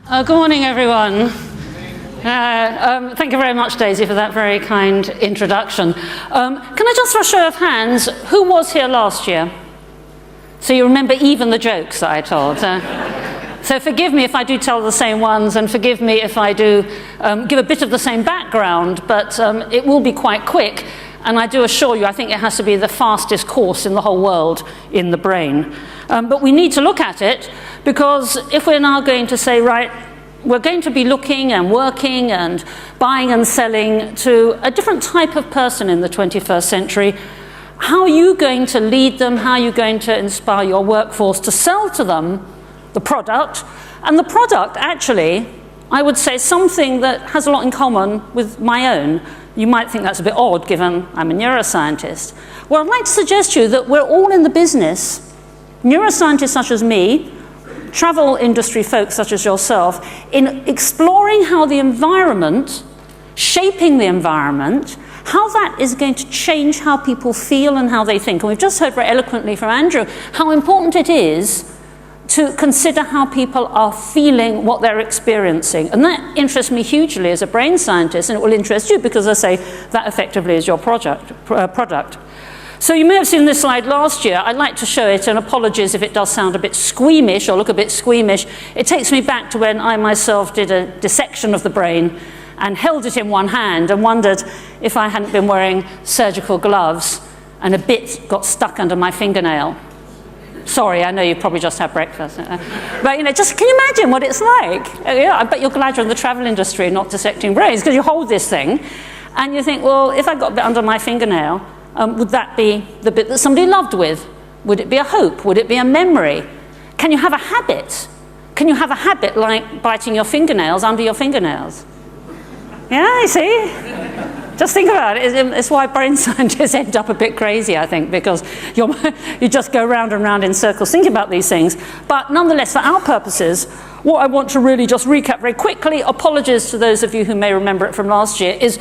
Good morning, everyone. Thank you very much, Daisy, for that very kind introduction. Can I just, for a show of hands, who was here last year? So you remember even the jokes that I told. So forgive me if I do tell the same ones, and forgive me if I do give a bit of the same background, but it will be quite quick. And I do assure you, I think it has to be the fastest course in the whole world in the brain. But we need to look at it, because if we're now going to say, right, we're going to be looking and working and buying and selling to a different type of person in the 21st century, how are you going to lead them? How are you going to inspire your workforce to sell to them the product? And the product, actually, I would say something that has a lot in common with my own. You might think that's a bit odd, given I'm a neuroscientist. Well, I'd like to suggest to you that we're all in the business, neuroscientists such as me, travel industry folks such as yourself, in exploring how the environment, shaping the environment, how that is going to change how people feel and how they think. And we've just heard very eloquently from Andrew how important it is to consider how people are feeling, what they're experiencing. And that interests me hugely as a brain scientist, and it will interest you because, as I say, that effectively is your product. So you may have seen this slide last year. I'd like to show it, and apologies if it does sound a bit squeamish or look a bit squeamish. It takes me back to when I myself did a dissection of the brain and held it in one hand and wondered if I hadn't been wearing surgical gloves and a bit got stuck under my fingernail. Sorry, I know you probably just had breakfast. But, just can you imagine what it's like? I bet you're glad you're in the travel industry and not dissecting brains, because you hold this thing and you think, well, if I got a bit under my fingernail, would that be the bit that somebody loved with? Would it be a hope? Would it be a memory? Can you have a habit? Can you have a habit like biting your fingernails under your fingernails? Yeah, you see? Just think about it. It's why brain scientists end up a bit crazy, I think, because you just go round and round in circles thinking about these things. But nonetheless, for our purposes, what I want to really just recap very quickly, apologies to those of you who may remember it from last year, is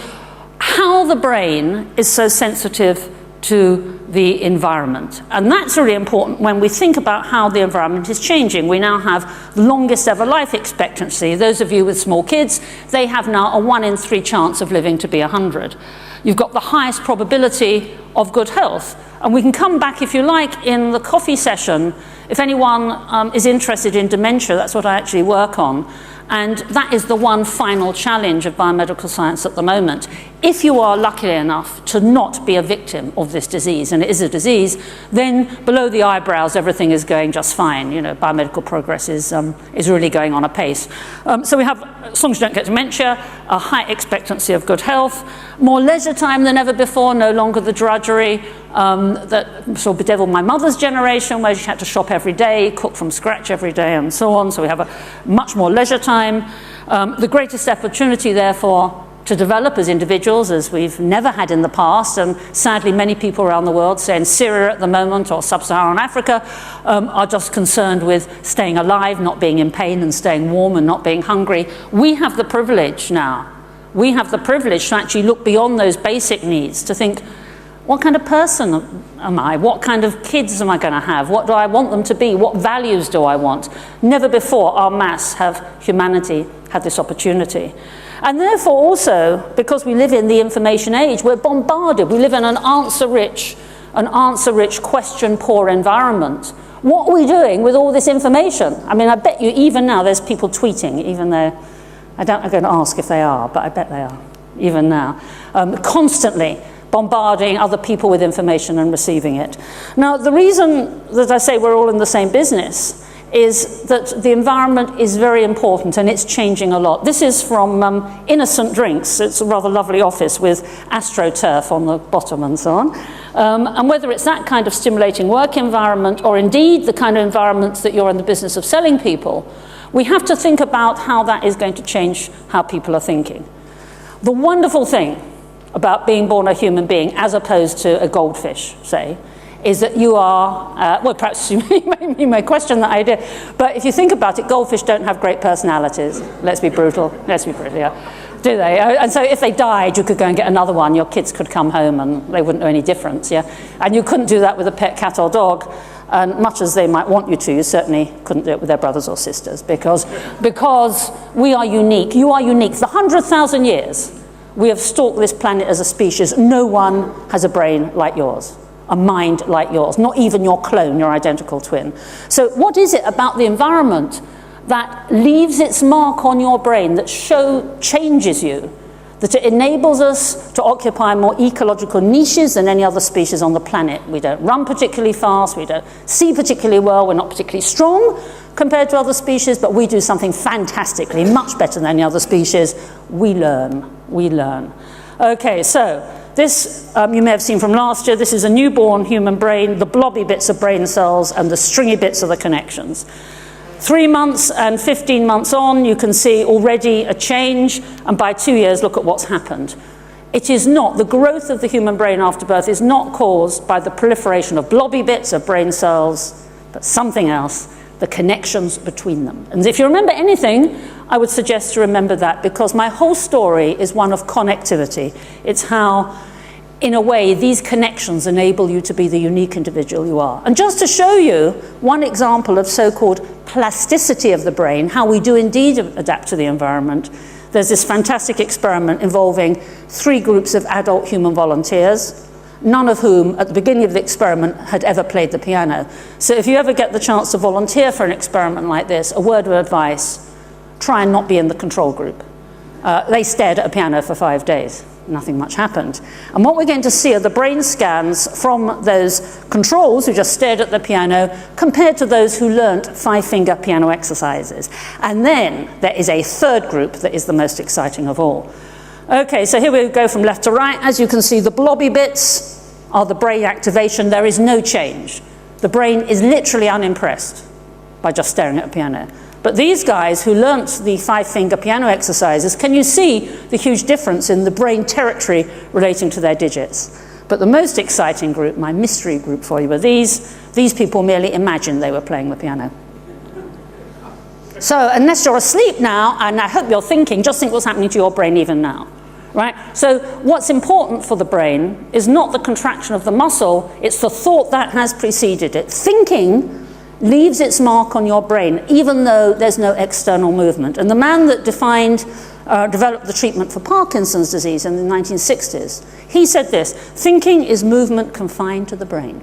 how the brain is so sensitive to the environment. And that's really important when we think about how the environment is changing. We now have the longest ever life expectancy. Those of you with small kids, they have now a 1 in 3 chance of living to be 100. You've got the highest probability of good health. And we can come back, if you like, in the coffee session. If anyone is interested in dementia, that's what I actually work on. And that is the one final challenge of biomedical science at the moment. If you are lucky enough to not be a victim of this disease, and it is a disease, then below the eyebrows everything is going just fine. Biomedical progress is really going on apace. So we have, as long as you don't get dementia, a high expectancy of good health, more leisure time than ever before, no longer the drudgery that sort of bedeviled my mother's generation, where she had to shop every day, cook from scratch every day, and so on. So we have a much more leisure time. The greatest opportunity, therefore, to develop as individuals as we've never had in the past, and sadly many people around the world, say in Syria at the moment or sub-Saharan Africa, are just concerned with staying alive, not being in pain, and staying warm and not being hungry. We have the privilege now. We have the privilege to actually look beyond those basic needs, to think, what kind of person am I? What kind of kids am I going to have? What do I want them to be? What values do I want? Never before en masse have humanity had this opportunity. And therefore also, because we live in the information age, we're bombarded. We live in an answer-rich, question-poor environment. What are we doing with all this information? I mean, I bet you even now there's people tweeting, even though I'm going to ask if they are, but I bet they are, even now, constantly bombarding other people with information and receiving it. Now, the reason that I say we're all in the same business is that the environment is very important, and it's changing a lot. This is from Innocent Drinks. It's a rather lovely office with AstroTurf on the bottom and so on. And whether it's that kind of stimulating work environment, or indeed the kind of environments that you're in the business of selling people, we have to think about how that is going to change how people are thinking. The wonderful thing about being born a human being, as opposed to a goldfish, say, is that you are, well, perhaps you may question that idea, but if you think about it, goldfish don't have great personalities. Let's be brutal, yeah. Do they? And so if they died, you could go and get another one. Your kids could come home and they wouldn't know any difference, yeah? And you couldn't do that with a pet cat or dog. And much as they might want you to, you certainly couldn't do it with their brothers or sisters, because we are unique. You are unique. For 100,000 years, we have stalked this planet as a species. No one has a brain like yours, a mind like yours, not even your clone, your identical twin. So what is it about the environment that leaves its mark on your brain, that changes you, that it enables us to occupy more ecological niches than any other species on the planet? We don't run particularly fast, we don't see particularly well, we're not particularly strong compared to other species, but we do something fantastically, much better than any other species. We learn. Okay, so this, you may have seen from last year, this is a newborn human brain, the blobby bits are brain cells and the stringy bits are the connections. 3 months and 15 months on, you can see already a change, and by 2 years, look at what's happened. It is not, the growth of the human brain after birth is not caused by the proliferation of blobby bits of brain cells, but something else, the connections between them. And if you remember anything, I would suggest to remember that, because my whole story is one of connectivity. It's how, in a way, these connections enable you to be the unique individual you are. And just to show you one example of so-called plasticity of the brain, how we do indeed adapt to the environment, there's this fantastic experiment involving 3 groups of adult human volunteers, none of whom at the beginning of the experiment had ever played the piano. So if you ever get the chance to volunteer for an experiment like this, a word of advice, try and not be in the control group. They stared at a piano for 5 days. Nothing much happened. And what we're going to see are the brain scans from those controls who just stared at the piano compared to those who learnt 5-finger piano exercises. And then there is a third group that is the most exciting of all. Okay, so here we go from left to right. As you can see, the blobby bits are the brain activation. There is no change. The brain is literally unimpressed by just staring at a piano. But these guys who learnt the 5-finger piano exercises, can you see the huge difference in the brain territory relating to their digits? But the most exciting group, my mystery group for you, were these people merely imagined they were playing the piano. So unless you're asleep now, and I hope you're thinking, just think what's happening to your brain even now. Right? So what's important for the brain is not the contraction of the muscle, it's the thought that has preceded it. Thinking leaves its mark on your brain, even though there's no external movement. And the man that developed the treatment for Parkinson's disease in the 1960s, he said this: thinking is movement confined to the brain.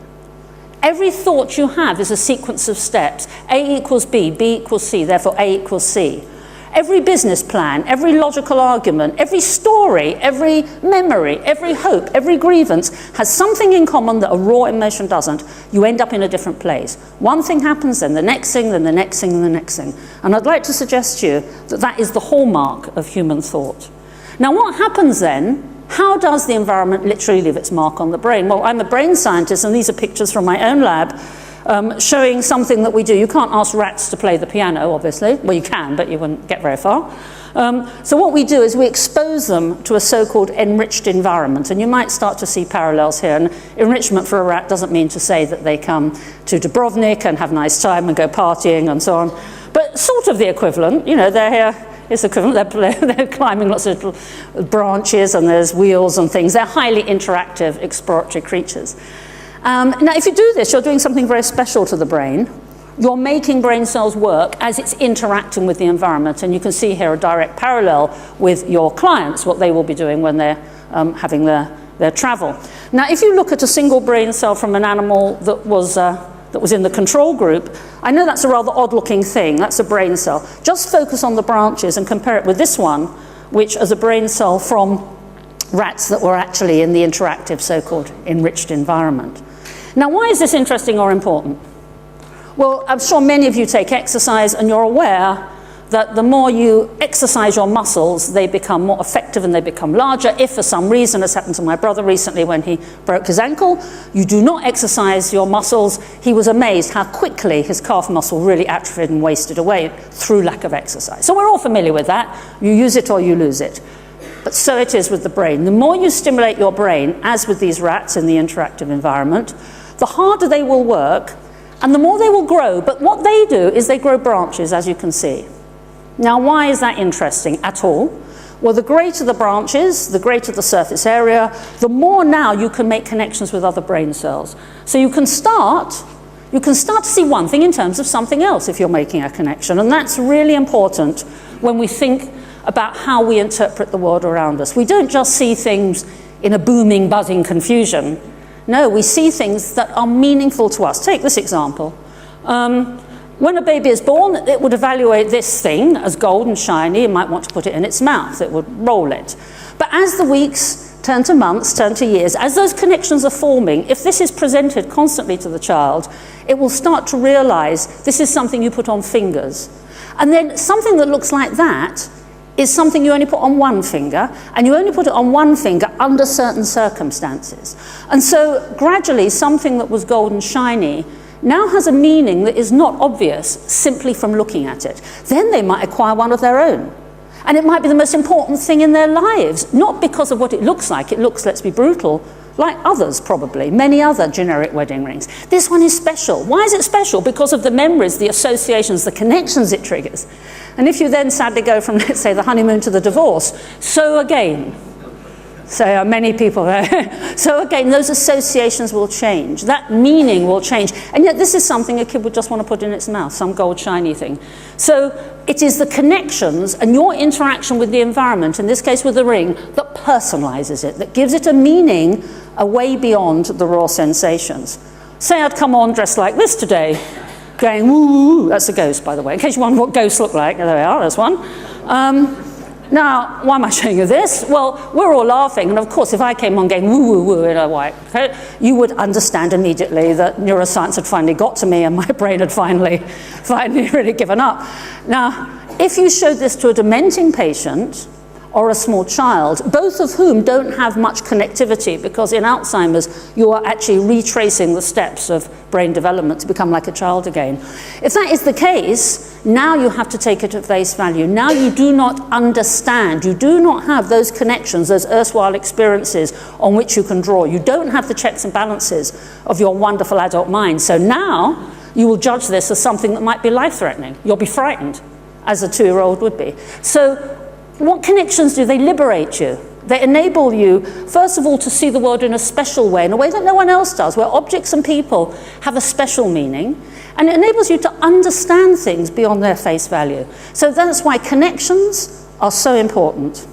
Every thought you have is a sequence of steps. A equals B, B equals C, therefore A equals C. Every business plan, every logical argument, every story, every memory, every hope, every grievance has something in common that a raw emotion doesn't. You end up in a different place. One thing happens, then the next thing, then the next thing, and the next thing. And I'd like to suggest to you that that is the hallmark of human thought. Now, what happens then? How does the environment literally leave its mark on the brain? Well, I'm a brain scientist, and these are pictures from my own lab, showing something that we do. You can't ask rats to play the piano, obviously. Well, you can, but you wouldn't get very far. So what we do is we expose them to a so-called enriched environment, and you might start to see parallels here. And enrichment for a rat doesn't mean to say that they come to Dubrovnik and have a nice time and go partying and so on, but sort of the equivalent. You know, they're here. It's equivalent. They're climbing lots of little branches, and there's wheels and things. They're highly interactive, exploratory creatures. Now, if you do this, you're doing something very special to the brain. You're making brain cells work as it's interacting with the environment, and you can see here a direct parallel with your clients, what they will be doing when they're having their travel. Now, if you look at a single brain cell from an animal that was in the control group, I know that's a rather odd-looking thing. That's a brain cell. Just focus on the branches and compare it with this one, which is a brain cell from rats that were actually in the interactive, so-called enriched environment. Now, why is this interesting or important? Well, I'm sure many of you take exercise, and you're aware that the more you exercise your muscles, they become more effective and they become larger. If for some reason, as happened to my brother recently when he broke his ankle, you do not exercise your muscles, he was amazed how quickly his calf muscle really atrophied and wasted away through lack of exercise. So we're all familiar with that. You use it or you lose it. But so it is with the brain. The more you stimulate your brain, as with these rats in the interactive environment, the harder they will work and the more they will grow. But what they do is they grow branches, as you can see. Now, why is that interesting at all? Well, the greater the branches, the greater the surface area, the more now you can make connections with other brain cells. So you can start you can start to see one thing in terms of something else if you're making a connection. And that's really important when we think about how we interpret the world around us. We don't just see things in a booming, buzzing confusion. No, we see things that are meaningful to us. Take this example. When a baby is born, it would evaluate this thing as gold and shiny. It might want to put it in its mouth. It would roll it. But as the weeks turn to months, turn to years, as those connections are forming, if this is presented constantly to the child, it will start to realize this is something you put on fingers. And then something that looks like that is something you only put on one finger, and you only put it on one finger under certain circumstances. And so gradually something that was gold and shiny now has a meaning that is not obvious simply from looking at it. Then they might acquire one of their own. And it might be the most important thing in their lives, not because of what it looks like. It looks, let's be brutal, like others probably, many other generic wedding rings. This one is special. Why is it special? Because of the memories, the associations, the connections it triggers. And if you then sadly go from, let's say, the honeymoon to the divorce, so again, so many people there. So again, those associations will change. That meaning will change. And yet this is something a kid would just want to put in its mouth, some gold shiny thing. So it is the connections and your interaction with the environment, in this case with the ring, that personalizes it, that gives it a meaning way beyond the raw sensations. Say I'd come on dressed like this today, going woo woo, that's a ghost by the way, in case you wonder what ghosts look like. There they are, there's one. Now, why am I showing you this? Well, we're all laughing, and of course, if I came on going woo woo woo in a white coat, you would understand immediately that neuroscience had finally got to me and my brain had finally really given up. Now, if you showed this to a dementing patient or a small child, both of whom don't have much connectivity, because in Alzheimer's you are actually retracing the steps of brain development to become like a child again. If that is the case, now you have to take it at face value. Now you do not understand, you do not have those connections, those erstwhile experiences on which you can draw. You don't have the checks and balances of your wonderful adult mind. So now you will judge this as something that might be life-threatening. You'll be frightened, as a 2-year-old would be. So what connections do? They liberate you. They enable you, first of all, to see the world in a special way, in a way that no one else does, where objects and people have a special meaning, and it enables you to understand things beyond their face value. So that's why connections are so important.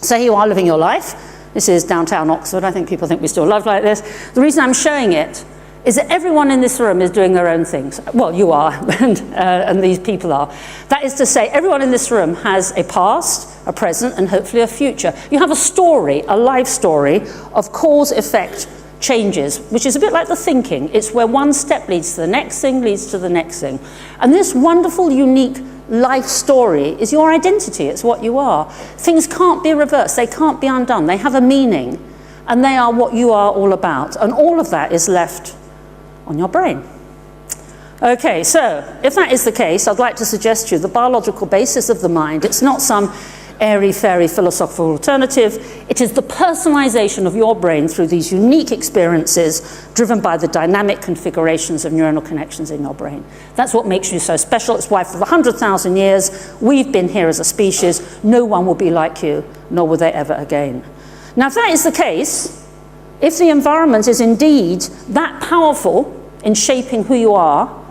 Say you are living your life. This is downtown Oxford. I think people think we still live like this. The reason I'm showing it is that everyone in this room is doing their own things. Well, you are, and these people are. That is to say, everyone in this room has a past, a present, and hopefully a future. You have a story, a life story of cause-effect changes, which is a bit like the thinking. It's where one step leads to the next thing, leads to the next thing. And this wonderful, unique life story is your identity. It's what you are. Things can't be reversed. They can't be undone. They have a meaning, and they are what you are all about. And all of that is left on your brain. Okay, so if that is the case, I'd like to suggest to you the biological basis of the mind. It's not some airy-fairy philosophical alternative. It is the personalization of your brain through these unique experiences driven by the dynamic configurations of neuronal connections in your brain. That's what makes you so special. It's why for 100,000 years we've been here as a species. No one will be like you, nor will they ever again. Now, if that is the case, if the environment is indeed that powerful in shaping who you are,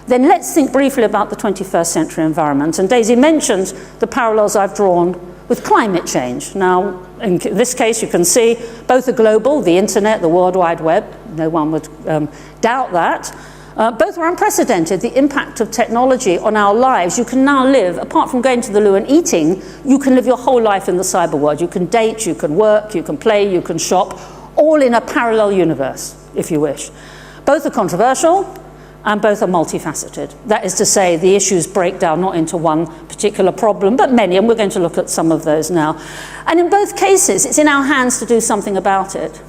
then let's think briefly about the 21st century environment. And Daisy mentioned the parallels I've drawn with climate change. Now, in this case, you can see both are global, the internet, the World Wide Web, no one would doubt that. Both are unprecedented, the impact of technology on our lives. You can now live, apart from going to the loo and eating, you can live your whole life in the cyber world. You can date, you can work, you can play, you can shop, all in a parallel universe, if you wish. Both are controversial, and both are multifaceted. That is to say, the issues break down not into one particular problem, but many, and we're going to look at some of those now. And in both cases, it's in our hands to do something about it.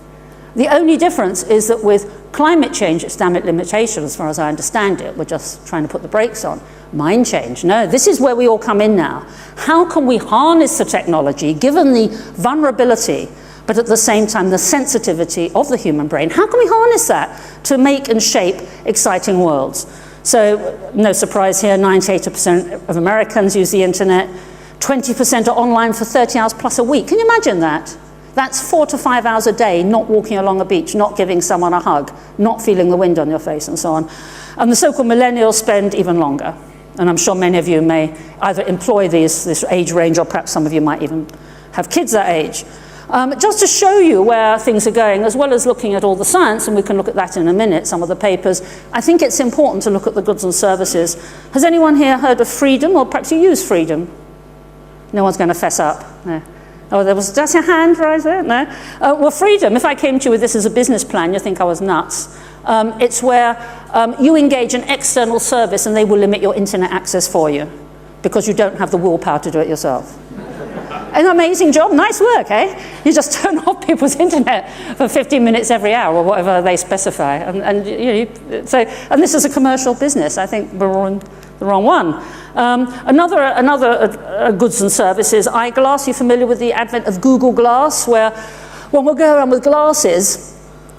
The only difference is that with climate change, it's damn it limitation, as far as I understand it. We're just trying to put the brakes on. Mind change, no, this is where we all come in now. How can we harness the technology, given the vulnerability, but at the same time the sensitivity of the human brain? How can we harness that to make and shape exciting worlds? So no surprise here, 98% of Americans use the internet, 20% are online for 30 hours plus a week. Can you imagine that? That's 4 to 5 hours a day not walking along a beach, not giving someone a hug, not feeling the wind on your face and so on. And the so-called millennials spend even longer. And I'm sure many of you may either employ this age range, or perhaps some of you might even have kids that age. Just to show you where things are going, as well as looking at all the science, and we can look at that in a minute, some of the papers, I think it's important to look at the goods and services. Has anyone here heard of freedom, or perhaps you use freedom? No one's going to fess up. No. Oh, that's your hand right there? No? Well, freedom, if I came to you with this as a business plan, you'd think I was nuts. It's where you engage an external service and they will limit your internet access for you because you don't have the willpower to do it yourself. An amazing job, nice work, eh? You just turn off people's internet for 15 minutes every hour or whatever they specify. And this is a commercial business. I think we're all in the wrong one. Another goods and services, eyeglass. You're familiar with the advent of Google Glass, where one will go around with glasses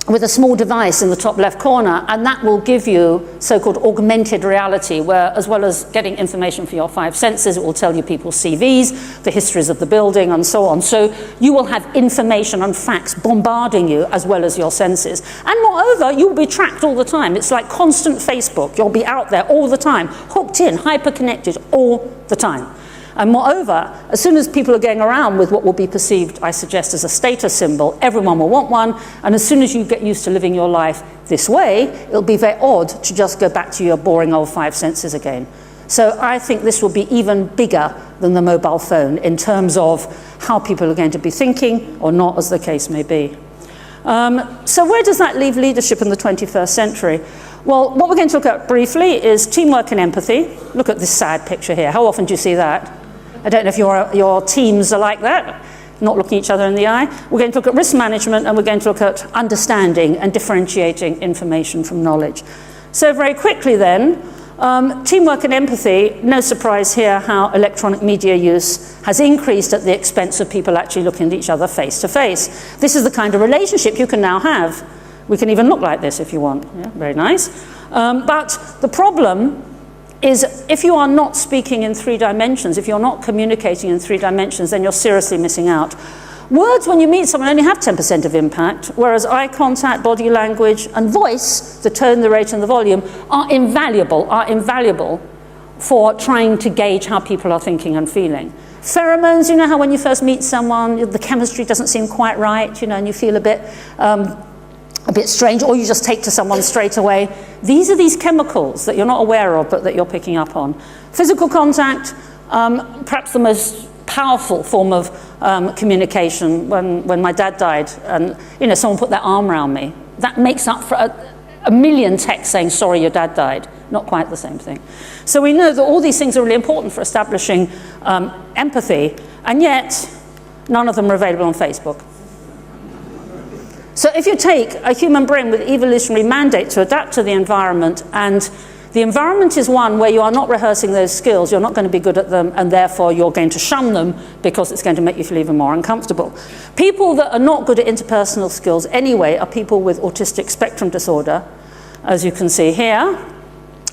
with a small device in the top left corner, and that will give you so-called augmented reality, where as well as getting information for your 5 senses, it will tell you people's CVs, the histories of the building, and so on. So you will have information and facts bombarding you as well as your senses. And moreover, you will be tracked all the time. It's like constant Facebook. You'll be out there all the time, hooked in, hyper-connected all the time. And moreover, as soon as people are going around with what will be perceived, I suggest, as a status symbol, everyone will want one. And as soon as you get used to living your life this way, it'll be very odd to just go back to your boring old 5 senses again. So I think this will be even bigger than the mobile phone in terms of how people are going to be thinking or not, as the case may be. So where does that leave leadership in the 21st century? Well, what we're going to look at briefly is teamwork and empathy. Look at this sad picture here. How often do you see that? I don't know if your teams are like that, not looking each other in the eye. We're going to look at risk management, and we're going to look at understanding and differentiating information from knowledge. So very quickly then, teamwork and empathy, no surprise here how electronic media use has increased at the expense of people actually looking at each other face to face. This is the kind of relationship you can now have. We can even look like this if you want. Yeah, very nice. But the problem is if you are not speaking in 3 dimensions, if you're not communicating in 3 dimensions, then you're seriously missing out. Words, when you meet someone, only have 10% of impact, whereas eye contact, body language, and voice, the tone, the rate, and the volume, are invaluable for trying to gauge how people are thinking and feeling. Pheromones, you know how when you first meet someone, the chemistry doesn't seem quite right, you know, and you feel a bit strange, or you just take to someone straight away. These are these chemicals that you're not aware of, but that you're picking up on. Physical contact, perhaps the most powerful form of communication. When my dad died, and someone put their arm around me, that makes up for a million texts saying, sorry, your dad died. Not quite the same thing. So we know that all these things are really important for establishing empathy, and yet none of them are available on Facebook. So if you take a human brain with evolutionary mandate to adapt to the environment, and the environment is one where you are not rehearsing those skills, you're not going to be good at them, and therefore you're going to shun them because it's going to make you feel even more uncomfortable. People that are not good at interpersonal skills anyway are people with autistic spectrum disorder, as you can see here.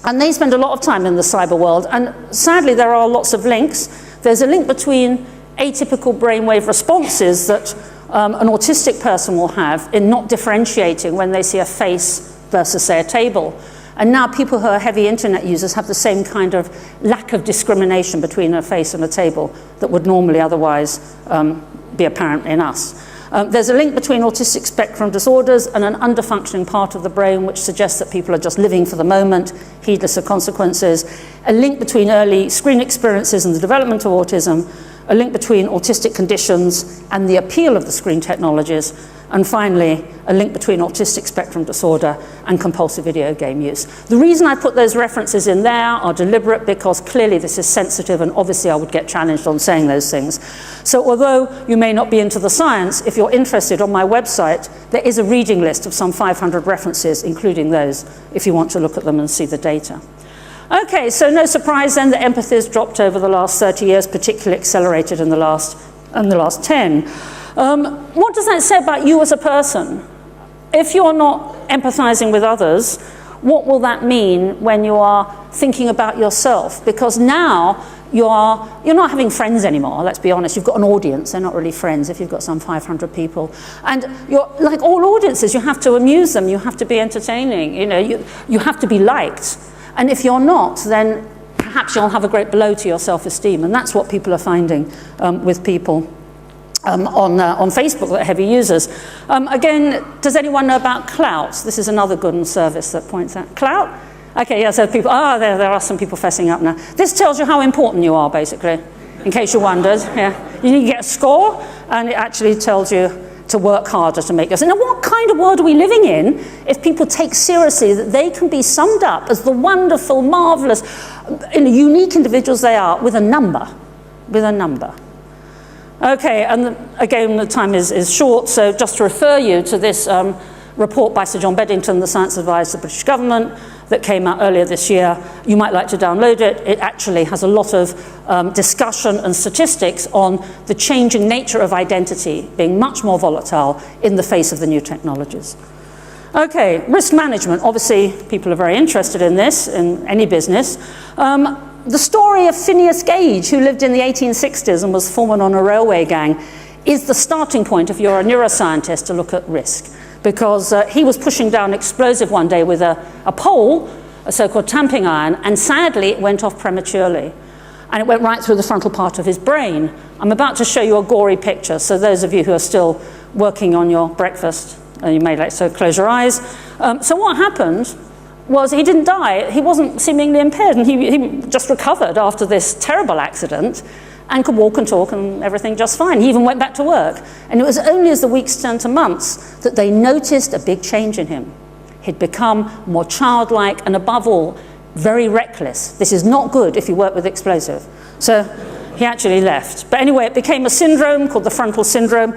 And they spend a lot of time in the cyber world, and sadly there are lots of links. There's a link between atypical brainwave responses that an autistic person will have in not differentiating when they see a face versus, say, a table. And now people who are heavy internet users have the same kind of lack of discrimination between a face and a table that would normally otherwise be apparent in us. There's a link between autistic spectrum disorders and an underfunctioning part of the brain which suggests that people are just living for the moment, heedless of consequences. A link between early screen experiences and the development of autism. A link between autistic conditions and the appeal of the screen technologies, and finally, a link between autistic spectrum disorder and compulsive video game use. The reason I put those references in there are deliberate, because clearly this is sensitive, and obviously I would get challenged on saying those things. So although you may not be into the science, if you're interested, on my website, there is a reading list of some 500 references, including those, if you want to look at them and see the data. Okay, so no surprise then that empathy has dropped over the last 30 years, particularly accelerated in the last 10. What does that say about you as a person? If you're not empathizing with others, what will that mean when you are thinking about yourself? Because now you're not having friends anymore, let's be honest. You've got an audience. They're not really friends if you've got some 500 people. And you're, like all audiences, you have to amuse them. You have to be entertaining. You know, you have to be liked. And if you're not, then perhaps you'll have a great blow to your self-esteem. And that's what people are finding with people on Facebook that are heavy users. Again, does anyone know about Clout? This is another good service that points out. Clout? Okay, yeah, so people, there are some people fessing up now. This tells you how important you are, basically, in case you wondered. Yeah, you need to get a score, and it actually tells you to work harder to make this. Now, what kind of world are we living in if people take seriously that they can be summed up as the wonderful, marvelous, unique individuals they are with a number, Okay, and again, the time is short, so just to refer you to this report by Sir John Beddington, the Science Advisor of the British Government, that came out earlier this year. You might like to download it. It actually has a lot of discussion and statistics on the changing nature of identity being much more volatile in the face of the new technologies. Okay, risk management. Obviously, people are very interested in this, in any business. The story of Phineas Gage, who lived in the 1860s and was foreman on a railway gang, is the starting point if you're a neuroscientist to look at risk. Because he was pushing down explosive one day with a pole, a so-called tamping iron, and sadly it went off prematurely. And it went right through the frontal part of his brain. I'm about to show you a gory picture, so those of you who are still working on your breakfast, you may like to close your eyes. So what happened was he didn't die. He wasn't seemingly impaired, and he just recovered after this terrible accident and could walk and talk and everything just fine. He even went back to work. And it was only as the weeks turned to months that they noticed a big change in him. He'd become more childlike and, above all, very reckless. This is not good if you work with explosive. So he actually left. But anyway, it became a syndrome called the frontal syndrome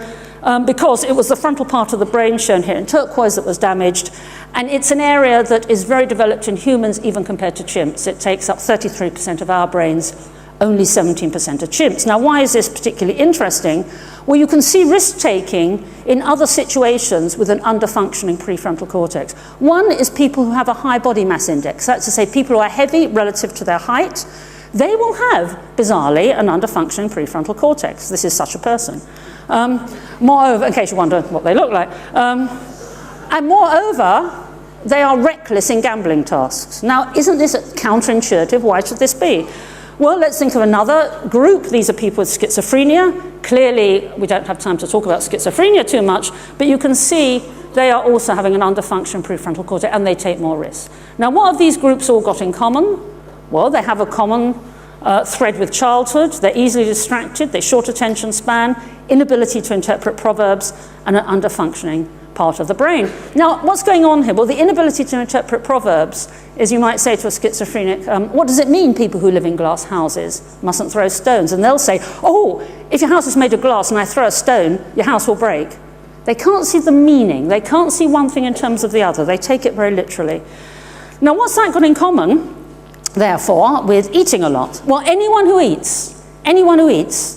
because it was the frontal part of the brain shown here in turquoise that was damaged. And it's an area that is very developed in humans even compared to chimps. It takes up 33% of our brains, only 17% of chimps. Now, why is this particularly interesting? Well, you can see risk-taking in other situations with an under-functioning prefrontal cortex. One is people who have a high body mass index. That's to say, people who are heavy relative to their height. They will have, bizarrely, an under-functioning prefrontal cortex. This is such a person. Moreover, in case you wonder what they look like, and moreover, they are reckless in gambling tasks. Now, isn't this counterintuitive? Why should this be? Well, let's think of another group. These are people with schizophrenia. Clearly, we don't have time to talk about schizophrenia too much, but you can see they are also having an underfunctioning prefrontal cortex, and they take more risks. Now, what have these groups all got in common? Well, they have a common thread with childhood. They're easily distracted, they short attention span, inability to interpret proverbs, and an underfunctioning part of the brain. Now, what's going on here? Well, the inability to interpret proverbs is, you might say to a schizophrenic, what does it mean people who live in glass houses mustn't throw stones? And they'll say, oh, if your house is made of glass and I throw a stone, your house will break. They can't see the meaning. They can't see one thing in terms of the other. They take it very literally. Now, what's that got in common, therefore, with eating a lot? Well, anyone who eats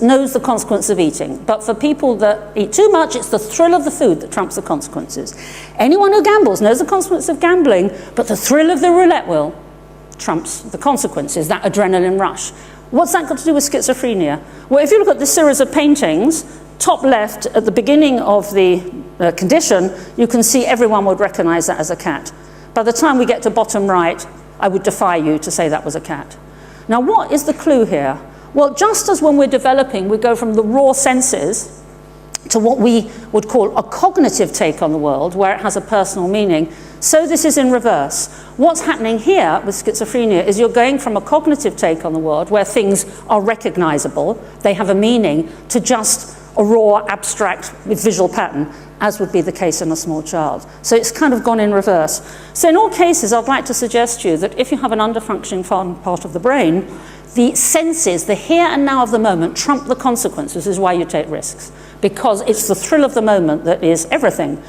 knows the consequence of eating. But for people that eat too much, it's the thrill of the food that trumps the consequences. Anyone who gambles knows the consequence of gambling, but the thrill of the roulette wheel trumps the consequences, that adrenaline rush. What's that got to do with schizophrenia? Well, if you look at this series of paintings, top left, at the beginning of the condition, you can see everyone would recognize that as a cat. By the time we get to bottom right, I would defy you to say that was a cat. Now, what is the clue here? Well, just as when we're developing, we go from the raw senses to what we would call a cognitive take on the world, where it has a personal meaning, so this is in reverse. What's happening here with schizophrenia is you're going from a cognitive take on the world, where things are recognizable, they have a meaning, to just a raw, abstract, with visual pattern, as would be the case in a small child. So it's kind of gone in reverse. So in all cases, I'd like to suggest to you that if you have an underfunctioning part of the brain, the senses, the here and now of the moment, trump the consequences. This is why you take risks, because it's the thrill of the moment that is everything.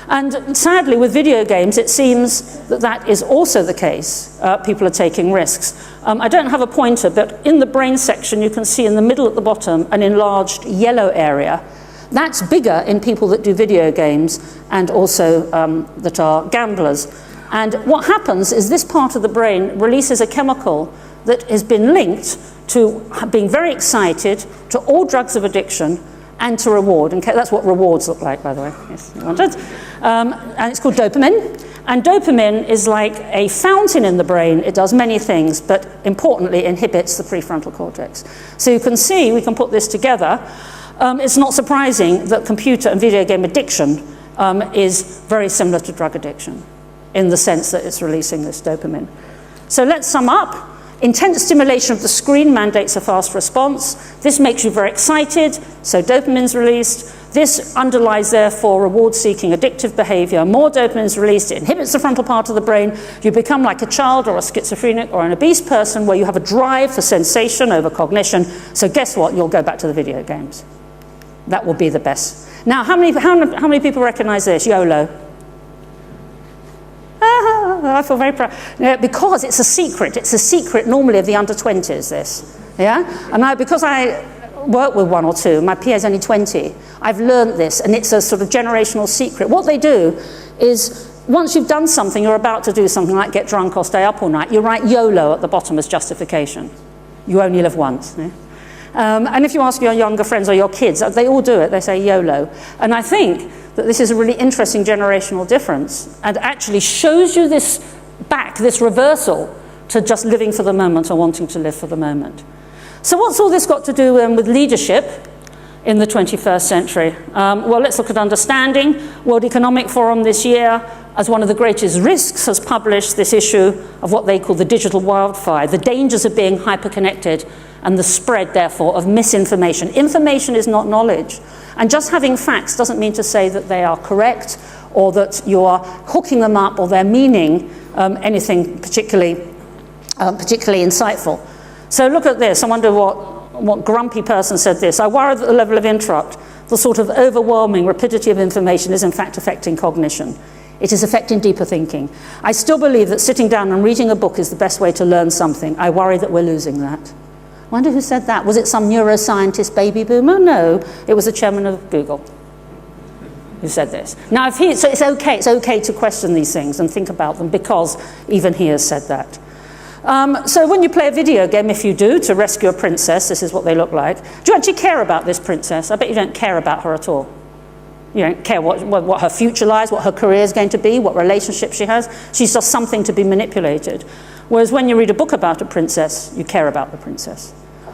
And sadly, with video games, it seems that that is also the case. People are taking risks. I don't have a pointer, but in the brain section, you can see in the middle at the bottom an enlarged yellow area. That's bigger in people that do video games and also that are gamblers. And what happens is this part of the brain releases a chemical that has been linked to being very excited, to all drugs of addiction, and to reward. And that's what rewards look like, by the way. Yes, you wanted. And it's called dopamine. And dopamine is like a fountain in the brain. It does many things, but importantly inhibits the prefrontal cortex. So you can see, we can put this together. It's not surprising that computer and video game addiction is very similar to drug addiction in the sense that it's releasing this dopamine. So let's sum up. Intense stimulation of the screen mandates a fast response. This makes you very excited, so dopamine's released. This underlies, therefore, reward-seeking addictive behavior. More dopamine is released. It inhibits the frontal part of the brain. You become like a child or a schizophrenic or an obese person where you have a drive for sensation over cognition. So guess what? You'll go back to the video games. That will be the best. Now, how many people recognize this? YOLO. I feel very proud. Because it's a secret. It's a secret normally of the under-20s, this. Yeah? And because I work with one or two, my PA is only 20, I've learned this, and it's a sort of generational secret. What they do is, once you've done something, you're about to do something like get drunk or stay up all night, you write YOLO at the bottom as justification. You only live once. Yeah? And if you ask your younger friends or your kids, they all do it. They say YOLO. And I think that this is a really interesting generational difference and actually shows you this reversal to just living for the moment or wanting to live for the moment. So what's all this got to do with leadership in the 21st century? Well, let's look at understanding. World Economic Forum this year, as one of the greatest risks, has published this issue of what they call the digital wildfire, the dangers of being hyperconnected and the spread, therefore, of misinformation. Information is not knowledge. And just having facts doesn't mean to say that they are correct or that you are hooking them up or they're meaning anything particularly insightful. So look at this. I wonder what grumpy person said this. I worry that the level of interrupt, the sort of overwhelming rapidity of information is in fact affecting cognition. It is affecting deeper thinking. I still believe that sitting down and reading a book is the best way to learn something. I worry that we're losing that. I wonder who said that. Was it some neuroscientist baby boomer? No, it was the chairman of Google who said this. Now, so it's okay to question these things and think about them because even he has said that. So when you play a video game, if you do, to rescue a princess, this is what they look like. Do you actually care about this princess? I bet you don't care about her at all. You don't care what her future lies, what her career is going to be, what relationship she has. She's just something to be manipulated. Whereas when you read a book about a princess, you care about the princess.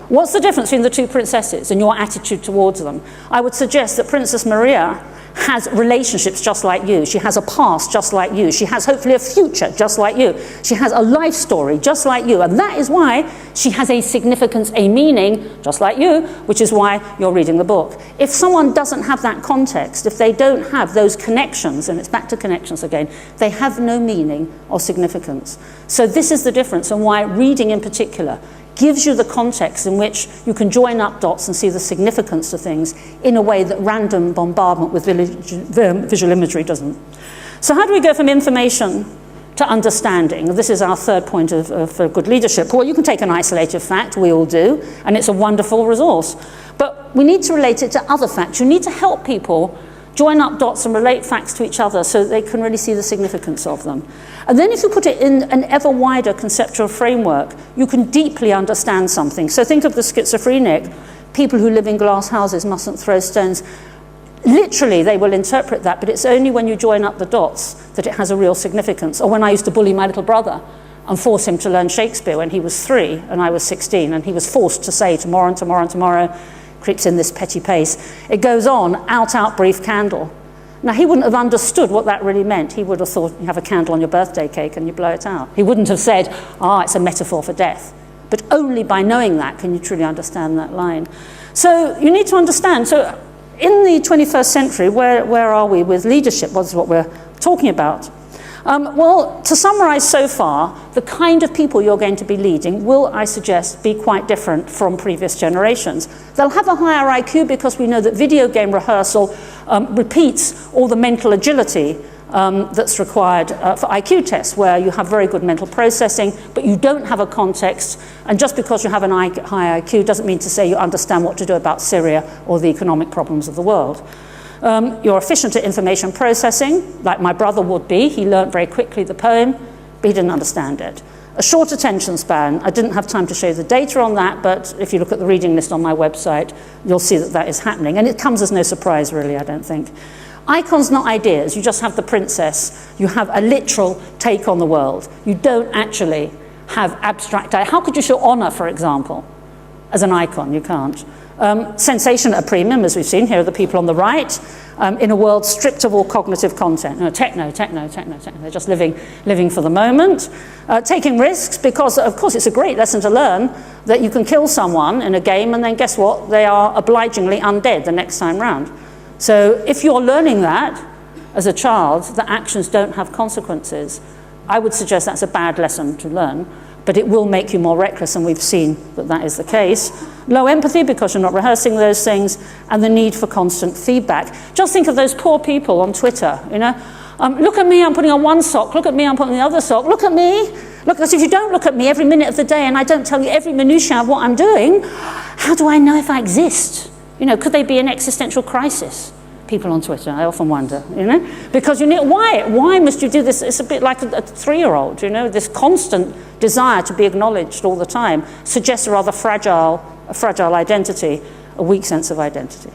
What's the difference between the two princesses and your attitude towards them? I would suggest that Princess Maria has relationships just like you. She has a past just like you. She has hopefully a future just like you. She has a life story just like you. And that is why she has a significance, a meaning, just like you, which is why you're reading the book. If someone doesn't have that context, if they don't have those connections, and it's back to connections again, they have no meaning or significance. So this is the difference and why reading in particular gives you the context in which you can join up dots and see the significance of things in a way that random bombardment with visual imagery doesn't. So how do we go from information to understanding? This is our third point of good leadership. Well, you can take an isolated fact, we all do, and it's a wonderful resource. But we need to relate it to other facts. You need to help people join up dots and relate facts to each other so that they can really see the significance of them. And then if you put it in an ever wider conceptual framework, you can deeply understand something. So think of the schizophrenic. People who live in glass houses mustn't throw stones. Literally, they will interpret that, but it's only when you join up the dots that it has a real significance. Or when I used to bully my little brother and force him to learn Shakespeare when he was 3 and I was 16, and he was forced to say tomorrow and tomorrow and tomorrow, creeps in this petty pace. It goes on, out, brief candle. Now, he wouldn't have understood what that really meant. He would have thought you have a candle on your birthday cake and you blow it out. He wouldn't have said, it's a metaphor for death. But only by knowing that can you truly understand that line. So you need to understand. So in the 21st century, where are we with leadership? What is what we're talking about? Well, to summarize so far, the kind of people you're going to be leading will, I suggest, be quite different from previous generations. They'll have a higher IQ because we know that video game rehearsal repeats all the mental agility that's required for IQ tests, where you have very good mental processing, but you don't have a context. And just because you have an high IQ doesn't mean to say you understand what to do about Syria or the economic problems of the world. You're efficient at information processing, like my brother would be. He learned very quickly the poem, but he didn't understand it. a short attention span. I didn't have time to show you the data on that, but if you look at the reading list on my website, you'll see that that is happening. And it comes as no surprise, really, I don't think. Icons, not ideas. You just have the princess. You have a literal take on the world. You don't actually have abstract. How could you show honor, for example, as an icon? You can't. Sensation at a premium, as we've seen. Here are the people on the right. In a world stripped of all cognitive content. No, techno. They're just living for the moment. Taking risks, because, of course, it's a great lesson to learn that you can kill someone in a game, and then guess what? They are obligingly undead the next time round. So if you're learning that as a child, that actions don't have consequences, I would suggest that's a bad lesson to learn, but it will make you more reckless, and we've seen that that is the case. Low empathy, because you're not rehearsing those things, and the need for constant feedback. Just think of those poor people on Twitter, you know. Look at me, I'm putting on one sock. Look at me, I'm putting on the other sock. Look at me. Look, because if you don't look at me every minute of the day and I don't tell you every minutiae of what I'm doing, how do I know if I exist? You know, could they be an existential crisis? People on Twitter, I often wonder, you know, because you know, why must you do this? It's a bit like a 3-year-old, you know, this constant desire to be acknowledged all the time suggests a rather fragile identity, a weak sense of identity.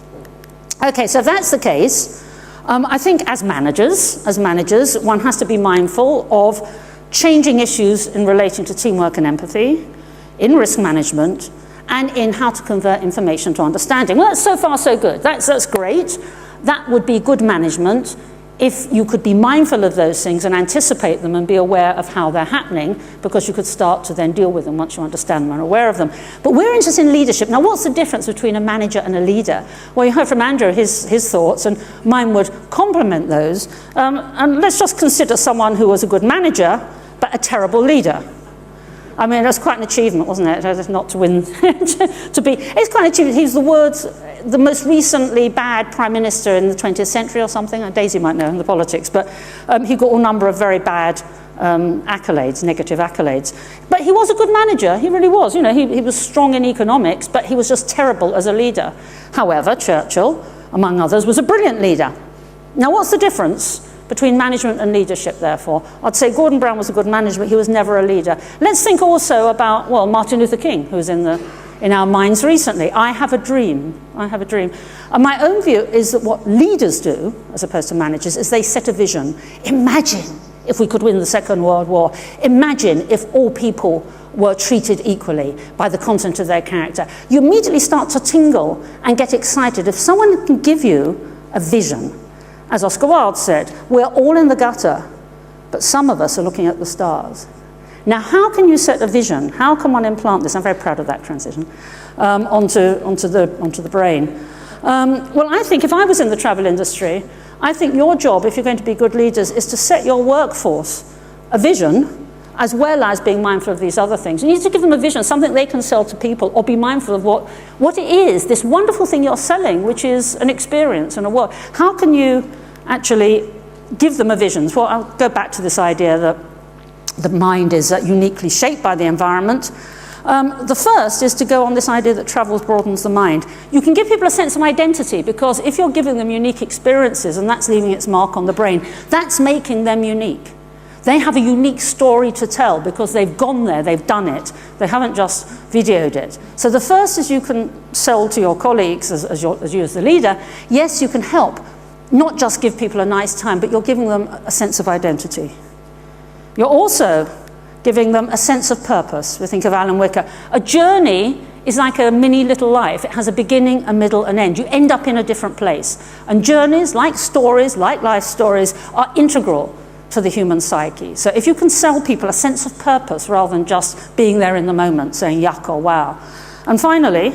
Okay, so if that's the case, I think as managers, one has to be mindful of changing issues in relating to teamwork and empathy, in risk management, and in how to convert information to understanding. Well, that's so far so good. That's great. That would be good management if you could be mindful of those things and anticipate them and be aware of how they're happening, because you could start to then deal with them once you understand them and are aware of them. But we're interested in leadership. Now, what's the difference between a manager and a leader? Well, you heard from Andrew his thoughts, and mine would complement those. And let's just consider someone who was a good manager, but a terrible leader. I mean, that's quite an achievement, wasn't it? Not to win, to be. It's quite an achievement. He's the most recently bad prime minister in the 20th century or something. Daisy might know in the politics, but he got a number of very bad accolades, negative accolades. But he was a good manager. He really was. You know, he was strong in economics, but he was just terrible as a leader. However, Churchill, among others, was a brilliant leader. Now, what's the difference between management and leadership, therefore? I'd say Gordon Brown was a good manager, but he was never a leader. Let's think also about, well, Martin Luther King, who's in our minds recently. I have a dream. And my own view is that what leaders do, as opposed to managers, is they set a vision. Imagine if we could win the Second World War. Imagine if all people were treated equally by the content of their character. You immediately start to tingle and get excited. If someone can give you a vision, as Oscar Wilde said, we're all in the gutter, but some of us are looking at the stars. Now, how can you set a vision? How can one implant this? I'm very proud of that transition onto the brain. Well, I think if I was in the travel industry, I think your job, if you're going to be good leaders, is to set your workforce a vision, as well as being mindful of these other things. You need to give them a vision, something they can sell to people, or be mindful of what it is, this wonderful thing you're selling, which is an experience and a work. How can you actually give them a vision? Well, I'll go back to this idea that the mind is uniquely shaped by the environment. The first is to go on this idea that travel broadens the mind. You can give people a sense of identity, because if you're giving them unique experiences and that's leaving its mark on the brain, that's making them unique. They have a unique story to tell because they've gone there, they've done it. They haven't just videoed it. So the first is you can sell to your colleagues as you as the leader. Yes, you can help, not just give people a nice time, but you're giving them a sense of identity. You're also giving them a sense of purpose. We think of Alan Wicker. A journey is like a mini little life. It has a beginning, a middle, and end. You end up in a different place. And journeys, like stories, like life stories, are integral to the human psyche. So if you can sell people a sense of purpose rather than just being there in the moment, saying yuck or wow. And finally,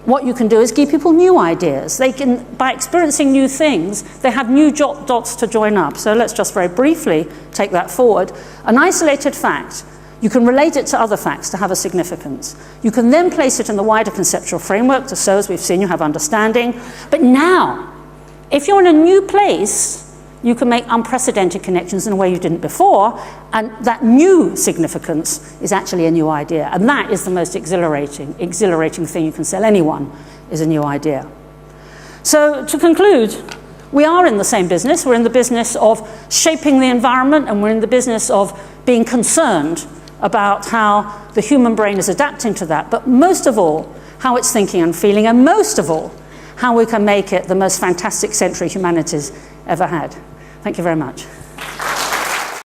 what you can do is give people new ideas. They can, by experiencing new things, they have new dots to join up. So let's just very briefly take that forward. An isolated fact, you can relate it to other facts to have a significance. You can then place it in the wider conceptual framework, so as we've seen, you have understanding. But now, if you're in a new place, you can make unprecedented connections in a way you didn't before, and that new significance is actually a new idea. And that is the most exhilarating thing you can sell anyone, is a new idea. So to conclude, we are in the same business. We're in the business of shaping the environment, and we're in the business of being concerned about how the human brain is adapting to that, but most of all, how it's thinking and feeling, and most of all, how we can make it the most fantastic century humanity's ever had. Thank you very much.